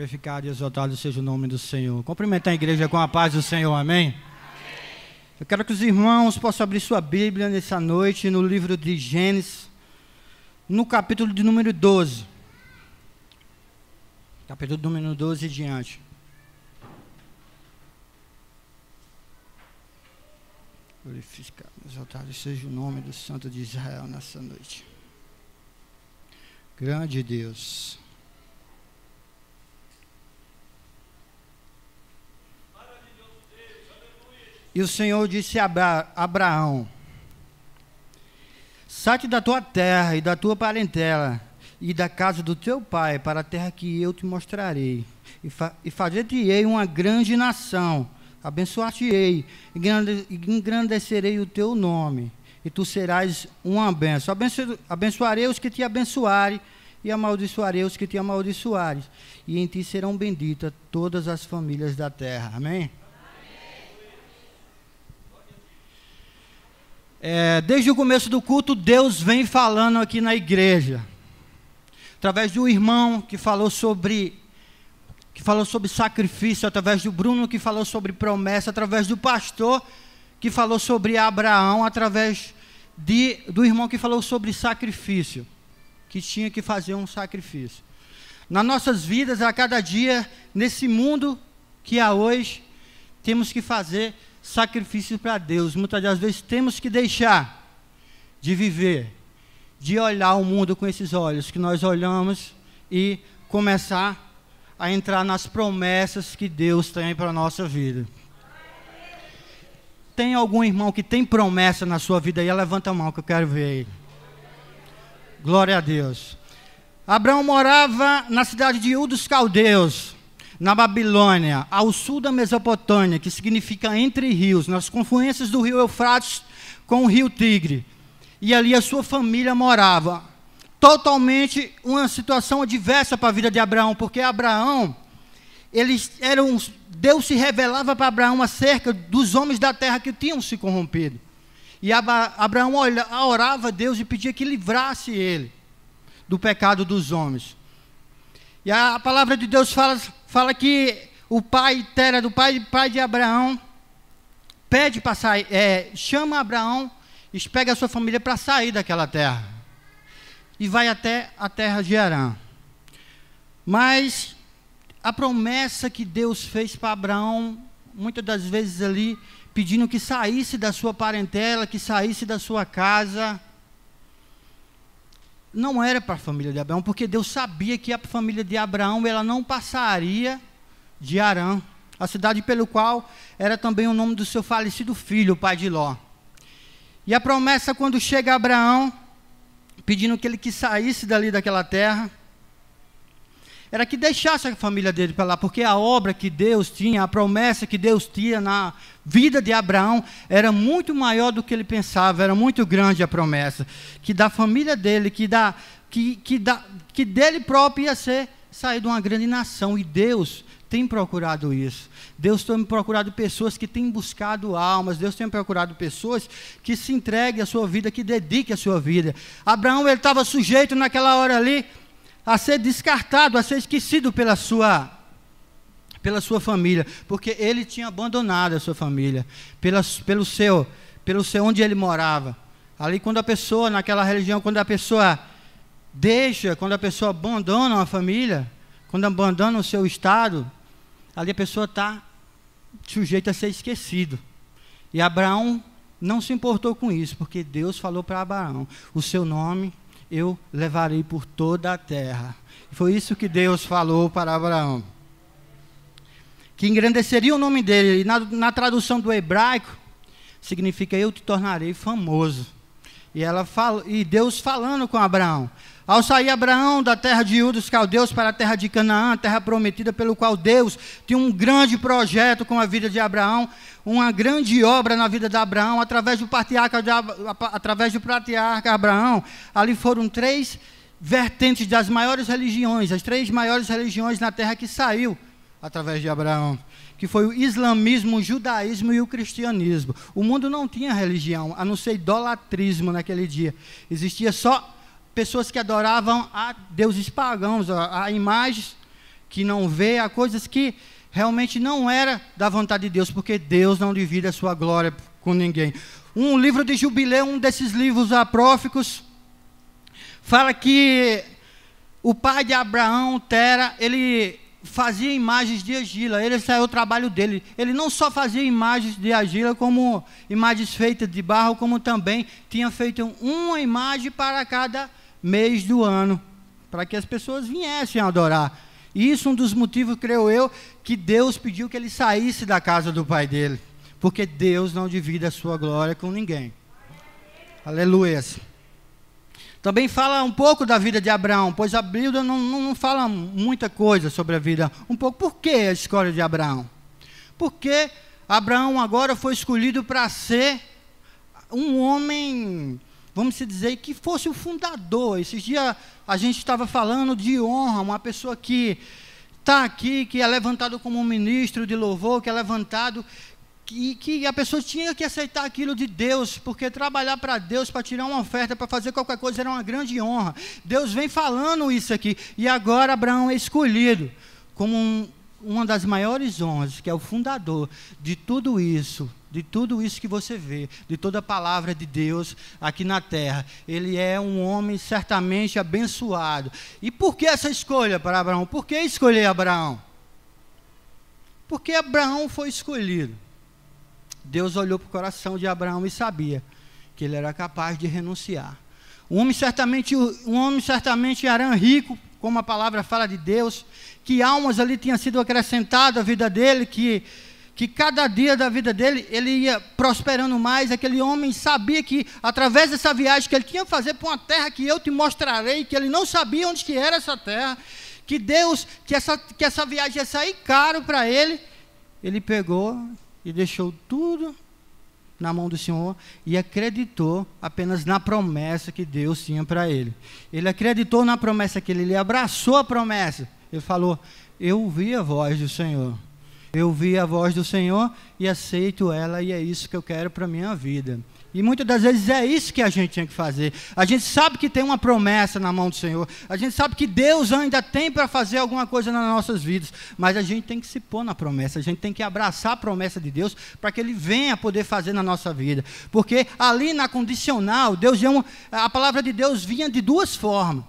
Glorificado e exaltado seja o nome do Senhor. Cumprimenta a igreja com a paz do Senhor, amém? Amém. Eu quero que os irmãos possam abrir sua Bíblia nessa noite no livro de Gênesis, no capítulo de número 12. Capítulo de número 12 e diante. Glorificado e exaltado seja o nome do Santo de Israel nessa noite. Grande Deus. E o Senhor disse a Abraão: sai-te da tua terra e da tua parentela e da casa do teu pai para a terra que eu te mostrarei, e fazer-te-ei uma grande nação, abençoar-te-ei, engrandecerei o teu nome, e tu serás uma bênção. Abençoarei os que te abençoarem, e amaldiçoarei os que te amaldiçoarem, e em ti serão benditas todas as famílias da terra. Amém? Desde o começo do culto, Deus vem falando aqui na igreja, através do irmão que falou sobre sacrifício, através do Bruno que falou sobre promessa, através do pastor que falou sobre Abraão, através do irmão que falou sobre sacrifício, que tinha que fazer um sacrifício. Nas nossas vidas, a cada dia, nesse mundo que há hoje, temos que fazer sacrifício para Deus. Muitas das vezes temos que deixar de viver, de olhar o mundo com esses olhos que nós olhamos e começar a entrar nas promessas que Deus tem para a nossa vida. Tem algum irmão que tem promessa na sua vida aí? Levanta a mão que eu quero ver aí. Glória a Deus. Abraão morava na cidade de Ur dos Caldeus, na Babilônia, ao sul da Mesopotâmia, que significa entre rios, nas confluências do rio Eufrates com o rio Tigre. E ali a sua família morava. Totalmente uma situação adversa para a vida de Abraão, porque Abraão, Deus se revelava para Abraão acerca dos homens da terra que tinham se corrompido. E Abraão orava a Deus e pedia que livrasse ele do pecado dos homens. E a palavra de Deus fala que o pai Tera, do pai de Abraão, pede para sair, chama Abraão e pega a sua família para sair daquela terra. E vai até a terra de Harã. Mas a promessa que Deus fez para Abraão, muitas das vezes ali, pedindo que saísse da sua parentela, que saísse da sua casa, não era para a família de Abraão, porque Deus sabia que a família de Abraão ela não passaria de Harã, a cidade pelo qual era também o nome do seu falecido filho, o pai de Ló. E a promessa, quando chega a Abraão, pedindo que ele saísse dali daquela terra, era que deixasse a família dele para lá, porque a obra que Deus tinha, a promessa que Deus tinha na vida de Abraão, era muito maior do que ele pensava, era muito grande a promessa, que da família dele, que dele próprio ia sair de uma grande nação, e Deus tem procurado isso. Deus tem procurado pessoas que têm buscado almas, Deus tem procurado pessoas que se entreguem a sua vida, que dediquem a sua vida. Abraão, ele estava sujeito naquela hora ali, a ser descartado, a ser esquecido pela sua família, porque ele tinha abandonado a sua família, pelo seu onde ele morava. Ali, quando a pessoa, naquela religião, quando a pessoa abandona a família, quando abandona o seu estado, ali a pessoa está sujeita a ser esquecido. E Abraão não se importou com isso, porque Deus falou para Abraão: o seu nome eu levarei por toda a terra. Foi isso que Deus falou para Abraão, que engrandeceria o nome dele. E na tradução do hebraico, significa eu te tornarei famoso. E Deus falando com Abraão. Ao sair Abraão da terra de Ur dos Caldeus para a terra de Canaã, a terra prometida, pelo qual Deus tinha um grande projeto com a vida de Abraão, uma grande obra na vida de Abraão, através do patriarca Abraão. Ali foram 3 vertentes das maiores religiões, as 3 maiores religiões na terra que saiu através de Abraão, que foi o islamismo, o judaísmo e o cristianismo. O mundo não tinha religião, a não ser idolatrismo naquele dia. Existia só pessoas que adoravam a deuses pagãos, a imagens que não vê, a coisas que realmente não era da vontade de Deus, porque Deus não divide a sua glória com ninguém. Um livro de Jubileu, um desses livros apócrifos, fala que o pai de Abraão, Tera, ele fazia imagens de argila, ele saiu o trabalho dele. Ele não só fazia imagens de argila, como imagens feitas de barro, como também tinha feito uma imagem para cada mês do ano, para que as pessoas viessem adorar. Isso é um dos motivos, creio eu, que Deus pediu que ele saísse da casa do pai dele, porque Deus não divide a sua glória com ninguém. Aleluia. Também fala um pouco da vida de Abraão, pois a Bíblia não fala muita coisa sobre a vida. Um pouco, por que a escolha de Abraão? Porque Abraão agora foi escolhido para ser um homem, vamos dizer, que fosse o fundador. Esses dias a gente estava falando de honra, uma pessoa que está aqui, que é levantado como um ministro de louvor, que é levantado, que a pessoa tinha que aceitar aquilo de Deus, porque trabalhar para Deus, para tirar uma oferta, para fazer qualquer coisa, era uma grande honra. Deus vem falando isso aqui, e agora Abraão é escolhido como uma das maiores honras, que é o fundador de tudo isso que você vê, de toda a palavra de Deus aqui na terra. Ele é um homem certamente abençoado. E por que essa escolha para Abraão? Por que escolher Abraão? Porque Abraão foi escolhido. Deus olhou para o coração de Abraão e sabia que ele era capaz de renunciar. Um homem certamente era rico, como a palavra fala de Deus, que almas ali tinham sido acrescentadas à vida dele, que cada dia da vida dele, ele ia prosperando mais. Aquele homem sabia que, através dessa viagem que ele tinha que fazer para uma terra que eu te mostrarei, que ele não sabia onde que era essa terra, que essa viagem ia sair caro para ele, ele pegou e deixou tudo na mão do Senhor e acreditou apenas na promessa que Deus tinha para ele. Ele acreditou na promessa que ele abraçou a promessa. Ele falou: eu ouvi a voz do Senhor. Eu ouvi a voz do Senhor e aceito ela, e é isso que eu quero para a minha vida. E muitas das vezes é isso que a gente tem que fazer. A gente sabe que tem uma promessa na mão do Senhor. A gente sabe que Deus ainda tem para fazer alguma coisa nas nossas vidas. Mas a gente tem que se pôr na promessa. A gente tem que abraçar a promessa de Deus para que Ele venha poder fazer na nossa vida. Porque ali na condicional, a palavra de Deus vinha de duas formas.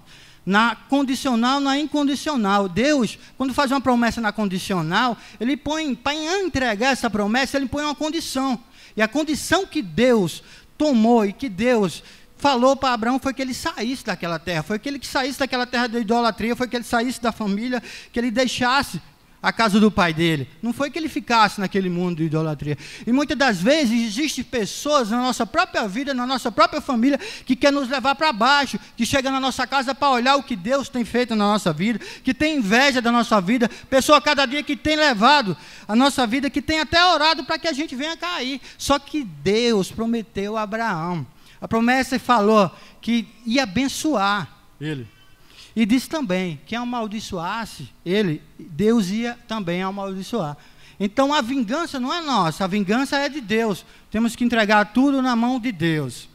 Na condicional, na incondicional. Deus, quando faz uma promessa na condicional, Ele põe, para entregar essa promessa, Ele põe uma condição. E a condição que Deus tomou e que Deus falou para Abraão foi que ele saísse daquela terra, foi que ele saísse daquela terra da idolatria, foi que ele saísse da família, que ele deixasse a casa do pai dele. Não foi que ele ficasse naquele mundo de idolatria. E muitas das vezes existem pessoas na nossa própria vida, na nossa própria família, que quer nos levar para baixo, que chega na nossa casa para olhar o que Deus tem feito na nossa vida, que tem inveja da nossa vida, pessoa cada dia que tem levado a nossa vida, que tem até orado para que a gente venha cair. Só que Deus prometeu a Abraão. A promessa falou que ia abençoar ele. E disse também que amaldiçoasse ele, Deus ia também amaldiçoar. Então a vingança não é nossa, a vingança é de Deus. Temos que entregar tudo na mão de Deus.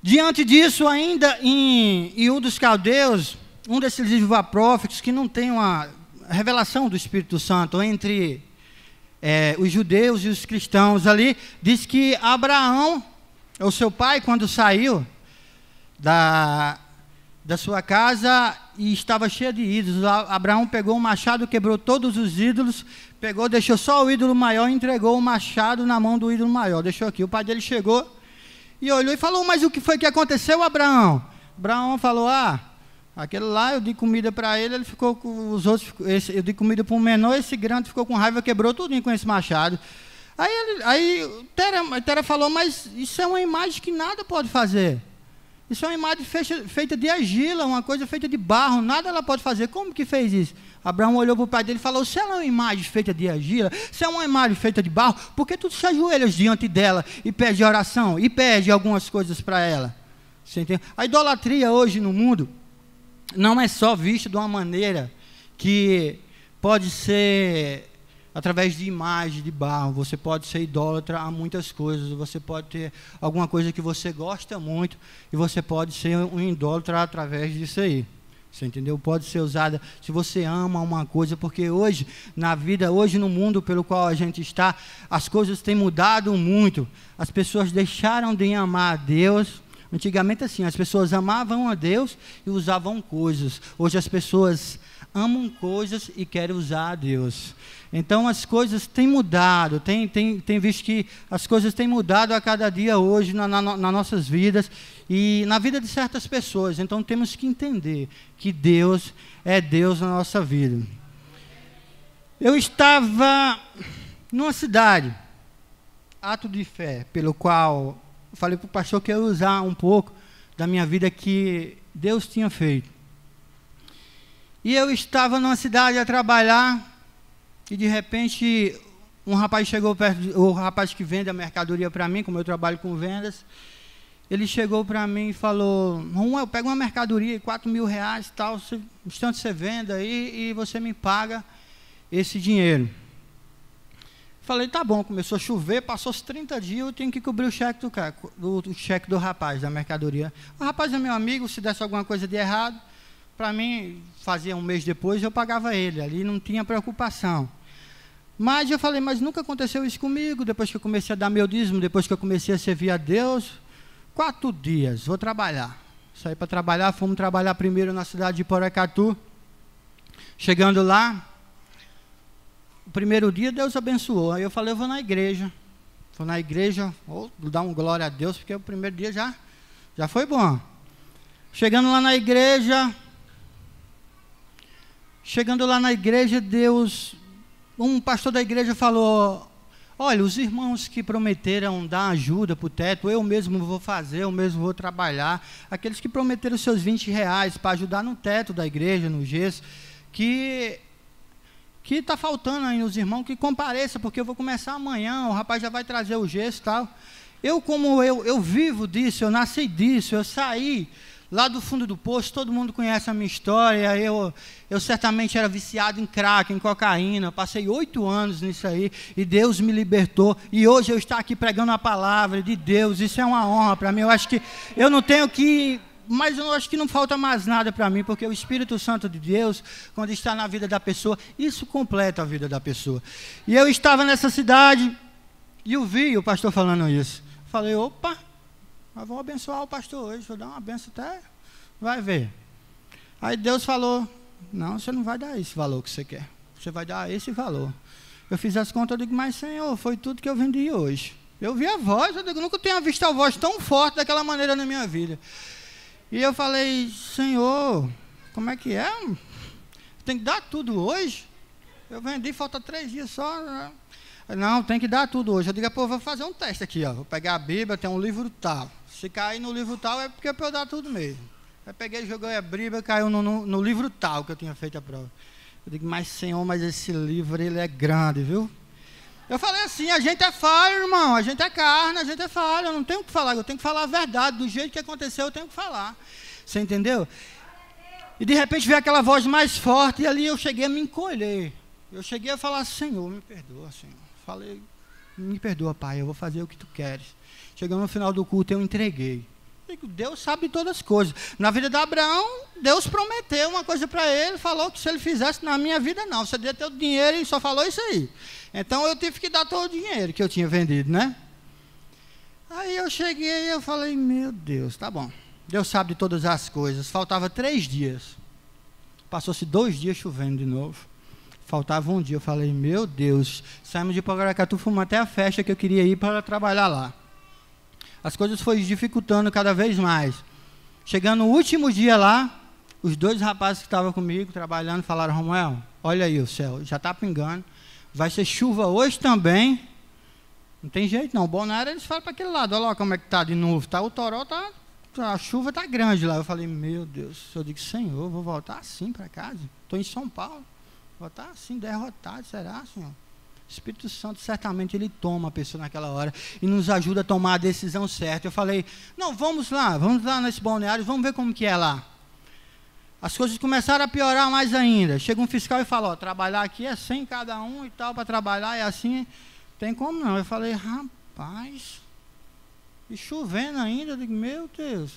Diante disso, ainda em Ur dos Caldeus, um desses livros apócrifos que não tem uma revelação do Espírito Santo entre os judeus e os cristãos ali, diz que Abraão, o seu pai, quando saiu da sua casa e estava cheia de ídolos, Abraão pegou um machado, quebrou todos os ídolos, deixou só o ídolo maior e entregou o machado na mão do ídolo maior, deixou aqui. O pai dele chegou e olhou e falou: mas o que foi que aconteceu, Abraão? Abraão falou: aquele lá eu dei comida para ele, ele ficou com os outros, eu dei comida para um menor, esse grande ficou com raiva, quebrou tudinho com esse machado. Aí Tera falou: mas isso é uma imagem que nada pode fazer. Isso é uma imagem feita de argila, uma coisa feita de barro, nada ela pode fazer. Como que fez isso? Abraão olhou para o pai dele e falou: se ela é uma imagem feita de argila, se é uma imagem feita de barro, por que tu se ajoelhas diante dela e pede oração, e pede algumas coisas para ela? Você entende? A idolatria hoje no mundo não é só vista de uma maneira que pode ser através de imagem de barro. Você pode ser idólatra a muitas coisas. Você pode ter alguma coisa que você gosta muito e você pode ser um idólatra através disso aí. Você entendeu? Pode ser usada se você ama uma coisa, porque hoje, na vida, hoje no mundo pelo qual a gente está, as coisas têm mudado muito. As pessoas deixaram de amar a Deus. Antigamente assim, as pessoas amavam a Deus e usavam coisas. Hoje as pessoas amam coisas e querem usar a Deus. Então as coisas têm mudado, tem visto que as coisas têm mudado a cada dia hoje nas nossas vidas e na vida de certas pessoas. Então temos que entender que Deus é Deus na nossa vida. Eu estava numa cidade, ato de fé, pelo qual falei para o pastor que eu ia usar um pouco da minha vida que Deus tinha feito. E eu estava numa cidade a trabalhar e de repente um rapaz chegou perto, o rapaz que vende a mercadoria para mim, como eu trabalho com vendas, ele chegou para mim e falou: eu pego uma mercadoria de 4 mil reais, tal, instante você venda aí e você me paga esse dinheiro. Falei, tá bom, começou a chover, passou os 30 dias, eu tenho que cobrir o cheque do cheque do rapaz, da mercadoria. O rapaz é meu amigo, se desse alguma coisa de errado, para mim, fazia um mês depois, eu pagava ele, ali não tinha preocupação. Mas eu falei, mas nunca aconteceu isso comigo, depois que eu comecei a dar meu dízimo, depois que eu comecei a servir a Deus, 4 dias, vou trabalhar. Saí para trabalhar, fomos trabalhar primeiro na cidade de Poracatu. Chegando lá, o primeiro dia Deus abençoou, aí eu falei, eu vou na igreja. Vou na igreja, vou dar um glória a Deus, porque o primeiro dia já foi bom. Chegando lá na igreja, Deus, um pastor da igreja falou, olha, os irmãos que prometeram dar ajuda para o teto, eu mesmo vou fazer, eu mesmo vou trabalhar. Aqueles que prometeram seus 20 reais para ajudar no teto da igreja, no gesso, que está faltando aí nos irmãos, que compareça, porque eu vou começar amanhã, o rapaz já vai trazer o gesso e tal. Como eu vivo disso, eu nasci disso, eu saí lá do fundo do poço, todo mundo conhece a minha história, eu certamente era viciado em crack, em cocaína, passei 8 anos nisso aí, e Deus me libertou, e hoje eu estou aqui pregando a palavra de Deus, isso é uma honra para mim. Eu acho que eu não tenho que, mas eu acho que não falta mais nada para mim, porque o Espírito Santo de Deus, quando está na vida da pessoa, isso completa a vida da pessoa. E eu estava nessa cidade, e eu vi o pastor falando isso, falei, opa, mas vou abençoar o pastor hoje, vou dar uma benção até, vai ver. Aí Deus falou, não, você não vai dar esse valor que você quer, você vai dar esse valor. Eu fiz as contas, eu digo, mas Senhor, foi tudo que eu vendi hoje. Eu vi a voz, eu digo, nunca tinha visto a voz tão forte daquela maneira na minha vida. E eu falei, Senhor, como é que é? Tem que dar tudo hoje? Eu vendi, falta 3 dias só, né? Não, tem que dar tudo hoje. Eu digo, pô, vou fazer um teste aqui, ó. Vou pegar a Bíblia, tem um livro tal. Se cair no livro tal, é porque é para eu dar tudo mesmo. Aí peguei, joguei a Bíblia, caiu no livro tal que eu tinha feito a prova. Eu digo, mas Senhor, mas esse livro, ele é grande, viu? Eu falei assim, a gente é falho, irmão, a gente é carne, a gente é falho. Eu não tenho o que falar, eu tenho que falar a verdade. Do jeito que aconteceu, eu tenho que falar. Você entendeu? E de repente veio aquela voz mais forte, e ali eu cheguei a me encolher. Eu cheguei a falar, Senhor, me perdoa, Senhor. Falei, me perdoa, Pai, eu vou fazer o que Tu queres. Chegando no final do culto, eu entreguei. Deus sabe todas as coisas. Na vida de Abraão, Deus prometeu uma coisa para ele, falou que se ele fizesse, na minha vida não. Você deu teu dinheiro e só falou isso aí. Então eu tive que dar todo o dinheiro que eu tinha vendido, né? Aí eu cheguei e eu falei, meu Deus, tá bom. Deus sabe de todas as coisas. Faltava 3 dias. Passou-se 2 dias chovendo de novo. Faltava um dia, eu falei, meu Deus, saímos de Poracatu, fomos até a festa que eu queria ir para trabalhar lá. As coisas foram dificultando cada vez mais. Chegando no último dia lá, os 2 rapazes que estavam comigo, trabalhando, falaram, Romuel, olha aí o céu, já está pingando, vai ser chuva hoje também, não tem jeito não, Bonaire eles falam para aquele lado, olha lá como é que está de novo, tá, o toró está, a chuva está grande lá. Eu falei, meu Deus, eu digo, Senhor, vou voltar assim para casa, estou em São Paulo. Vou estar assim, derrotado, será, Senhor? O Espírito Santo, certamente, Ele toma a pessoa naquela hora e nos ajuda a tomar a decisão certa. Eu falei, não, vamos lá nesse balneário, vamos ver como que é lá. As coisas começaram a piorar mais ainda. Chega um fiscal e fala, ó, trabalhar aqui é 100 cada um e tal, para trabalhar é assim, tem como não. Eu falei, rapaz, e chovendo ainda, eu digo, meu Deus.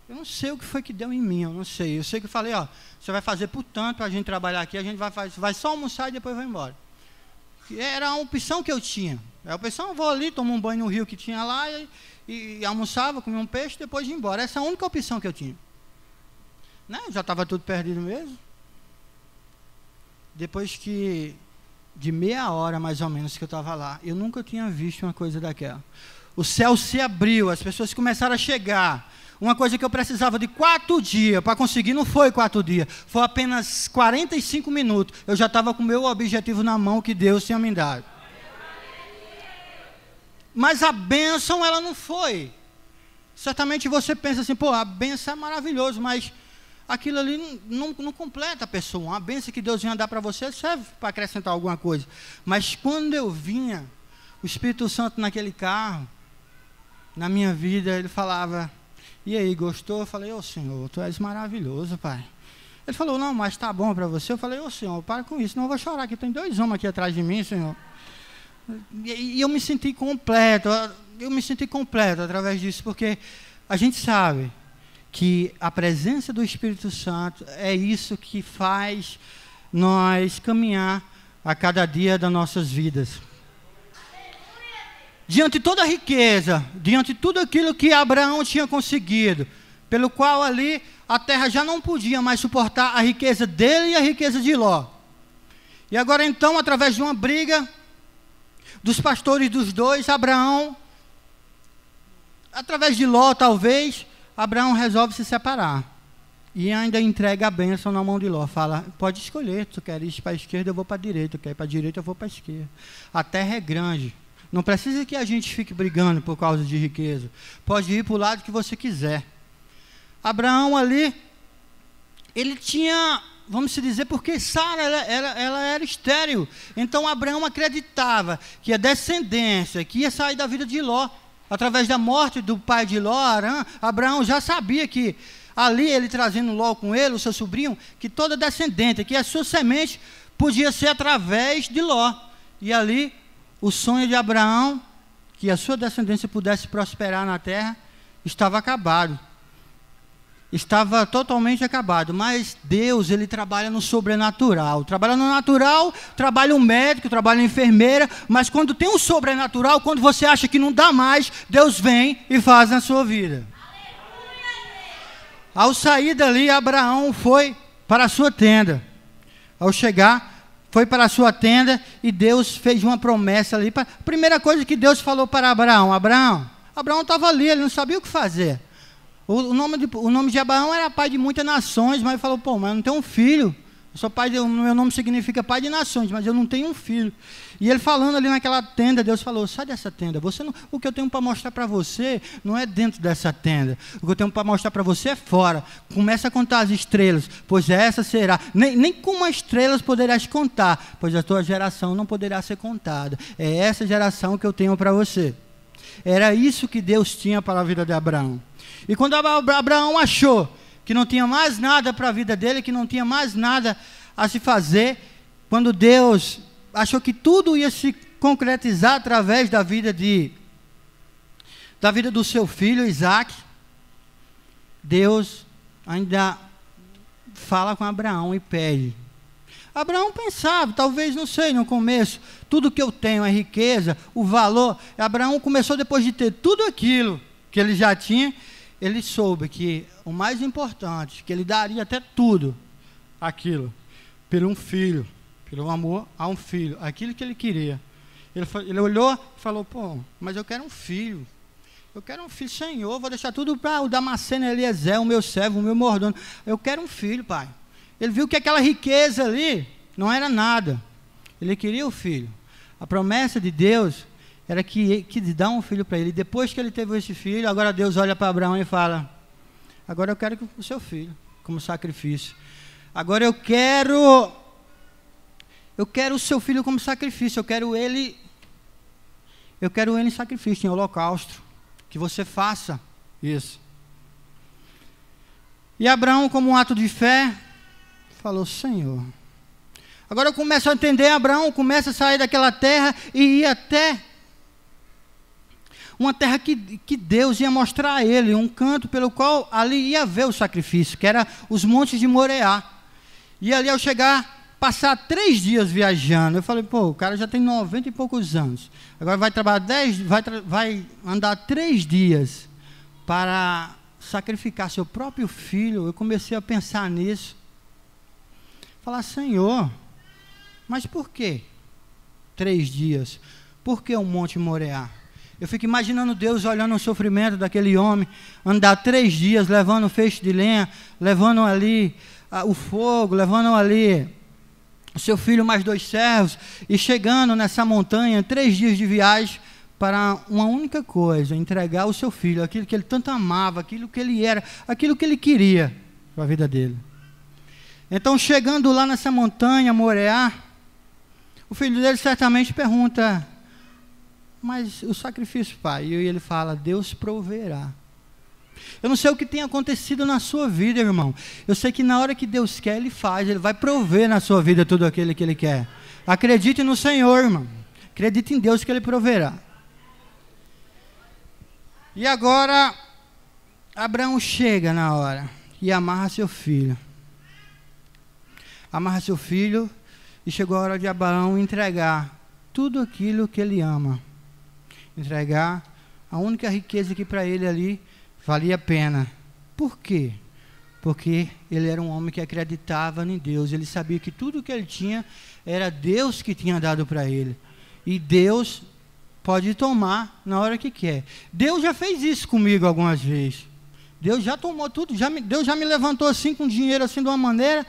Eu não sei o que foi que deu em mim, eu não sei. Eu sei que eu falei, ó, você vai fazer por tanto para a gente trabalhar aqui, a gente vai só almoçar e depois vai embora. E era a opção que eu tinha. A opção, eu vou ali, tomo um banho no rio que tinha lá e almoçava, comia um peixe e depois ia embora. Essa é a única opção que eu tinha. Né? Já estava tudo perdido mesmo. Depois de meia hora mais ou menos que eu estava lá, eu nunca tinha visto uma coisa daquela. O céu se abriu, as pessoas começaram a chegar. Uma coisa que eu precisava de 4 dias para conseguir, não foi 4 dias, foi apenas 45 minutos. Eu já estava com o meu objetivo na mão que Deus tinha me dado. Mas a bênção, ela não foi. Certamente você pensa assim, pô, a bênção é maravilhoso, mas aquilo ali não completa a pessoa. Uma bênção que Deus vinha dar para você serve para acrescentar alguma coisa. Mas quando eu vinha, o Espírito Santo naquele carro, na minha vida, ele falava... E aí, gostou? Eu falei, ô Senhor, tu és maravilhoso, Pai. Ele falou, não, mas tá bom para você. Eu falei, ô Senhor, para com isso, não eu vou chorar aqui, tem 2 homens aqui atrás de mim, Senhor. E eu me senti completo, através disso, porque a gente sabe que a presença do Espírito Santo é isso que faz nós caminhar a cada dia das nossas vidas. Diante de toda a riqueza, diante de tudo aquilo que Abraão tinha conseguido, pelo qual ali a terra já não podia mais suportar a riqueza dele e a riqueza de Ló. E agora então, através de uma briga dos pastores dos dois, Abraão, através de Ló talvez, Abraão resolve se separar. E ainda entrega a bênção na mão de Ló. Fala, pode escolher, tu quer ir para a esquerda, eu vou para a direita, tu quer ir para a direita, eu vou para a esquerda. A terra é grande. Não precisa que a gente fique brigando por causa de riqueza. Pode ir para o lado que você quiser. Abraão ali, ele tinha, vamos dizer, porque Sara ela era estéril. Então Abraão acreditava que a descendência que ia sair da vida de Ló, através da morte do pai de Ló, Arã, Abraão já sabia que ali ele trazendo Ló com ele, o seu sobrinho, que toda descendente, que a sua semente podia ser através de Ló. E ali o sonho de Abraão, que a sua descendência pudesse prosperar na terra, estava acabado. Estava totalmente acabado. Mas Deus, ele trabalha no sobrenatural. Trabalha no natural, trabalha um médico, trabalha uma enfermeira, mas quando tem um sobrenatural, quando você acha que não dá mais, Deus vem e faz na sua vida. Ao sair dali, Abraão foi para a sua tenda. Ao chegar, foi para a sua tenda e Deus fez uma promessa ali. A primeira coisa que Deus falou para Abraão, Abraão estava ali, ele não sabia o que fazer. O nome de Abraão era pai de muitas nações, mas ele falou, pô, mas eu não tenho um filho. Eu sou pai meu nome significa pai de nações, mas eu não tenho um filho. E ele falando ali naquela tenda, Deus falou, sai dessa tenda. O que eu tenho para mostrar para você não é dentro dessa tenda. O que eu tenho para mostrar para você é fora. Começa a contar as estrelas, pois essa será. Nem como as estrelas poderás contar, pois a tua geração não poderá ser contada. É essa geração que eu tenho para você. Era isso que Deus tinha para a vida de Abraão. E quando Abraão achou que não tinha mais nada para a vida dele, que não tinha mais nada a se fazer, quando Deus achou que tudo ia se concretizar através da vida do seu filho Isaac, Deus ainda fala com Abraão e pede. Abraão pensava, talvez, não sei, no começo, tudo que eu tenho é riqueza, o valor. Abraão começou depois de ter tudo aquilo que ele já tinha, ele soube que o mais importante, que ele daria até tudo aquilo, por um filho, pelo amor a um filho, aquilo que ele queria. Ele olhou e falou, pô, mas eu quero um filho. Eu quero um filho, Senhor, vou deixar tudo para o Damasceno Eliezer, o meu servo, o meu mordomo. Eu quero um filho, pai. Ele viu que aquela riqueza ali não era nada. Ele queria o filho. A promessa de Deus era que dá um filho para ele. Depois que ele teve esse filho, agora Deus olha para Abraão e fala, agora eu quero o seu filho como sacrifício. Agora eu quero o seu filho como sacrifício. Eu quero ele em sacrifício, em holocausto. Que você faça isso. E Abraão, como um ato de fé, falou, Senhor. Agora eu começo a entender, Abraão começa a sair daquela terra e ir até uma terra que Deus ia mostrar a ele, um canto pelo qual ali ia ver o sacrifício, que era os montes de Moreá. E ali ao chegar, passar 3 dias viajando, eu falei, pô, o cara já tem 90 e poucos anos, agora vai trabalhar vai andar 3 dias para sacrificar seu próprio filho. Eu comecei a pensar nisso, falar, Senhor, mas por que 3 dias? Por que o Monte Moreá? Eu fico imaginando Deus olhando o sofrimento daquele homem, andar 3 dias levando feixe de lenha, levando ali o fogo, levando ali o seu filho mais 2 servos, e chegando nessa montanha, 3 dias de viagem, para uma única coisa, entregar o seu filho, aquilo que ele tanto amava, aquilo que ele era, aquilo que ele queria para a vida dele. Então, chegando lá nessa montanha, Moreá, o filho dele certamente pergunta, mas o sacrifício, pai? E ele fala, Deus proverá. Eu não sei o que tem acontecido na sua vida, irmão. Eu sei que na hora que Deus quer, Ele faz. Ele vai prover na sua vida tudo aquilo que Ele quer. Acredite no Senhor, irmão. Acredite em Deus que Ele proverá. E agora, Abraão chega na hora e amarra seu filho. Amarra seu filho e chegou a hora de Abraão entregar tudo aquilo que ele ama. Entregar a única riqueza que para ele ali valia a pena. Por quê? Porque ele era um homem que acreditava em Deus. Ele sabia que tudo que ele tinha era Deus que tinha dado para ele. E Deus pode tomar na hora que quer. Deus já fez isso comigo algumas vezes. Deus já tomou tudo. Deus já me levantou assim com dinheiro assim de uma maneira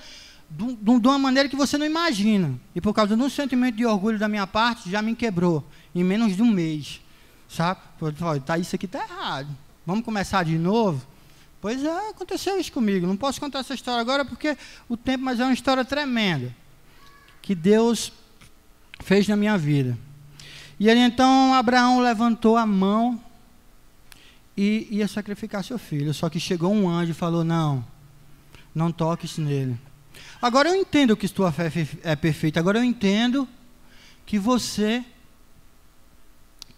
que você não imagina. E por causa de um sentimento de orgulho da minha parte, já me quebrou em menos de um mês. Sabe? Isso aqui está errado. Vamos começar de novo? Pois é, aconteceu isso comigo. Não posso contar essa história agora porque o tempo, mas é uma história tremenda que Deus fez na minha vida. E aí então Abraão levantou a mão e ia sacrificar seu filho. Só que chegou um anjo e falou, não toques nele. Agora eu entendo que tua fé é perfeita. Agora eu entendo que você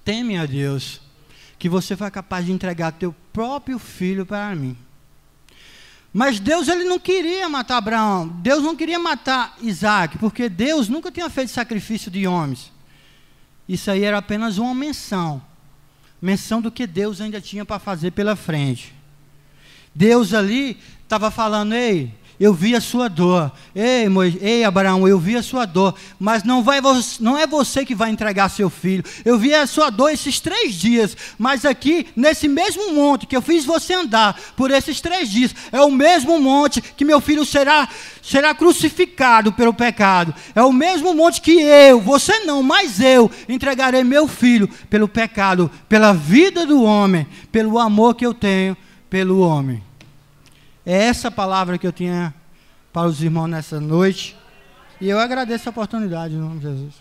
teme a Deus, que você foi capaz de entregar teu próprio filho para mim. Mas Deus, ele não queria matar Abraão. Deus não queria matar Isaac, porque Deus nunca tinha feito sacrifício de homens. Isso aí era apenas uma menção do que Deus ainda tinha para fazer pela frente. Deus ali estava falando, ei, eu vi a sua dor. Ei, Abraão, eu vi a sua dor. Mas não é você que vai entregar seu filho. Eu vi a sua dor esses 3 dias. Mas aqui, nesse mesmo monte que eu fiz você andar por esses 3 dias, é o mesmo monte que meu filho será crucificado pelo pecado. É o mesmo monte que você não, mas eu entregarei meu filho pelo pecado, pela vida do homem, pelo amor que eu tenho pelo homem. É essa palavra que eu tinha para os irmãos nessa noite. E eu agradeço a oportunidade, em nome de Jesus.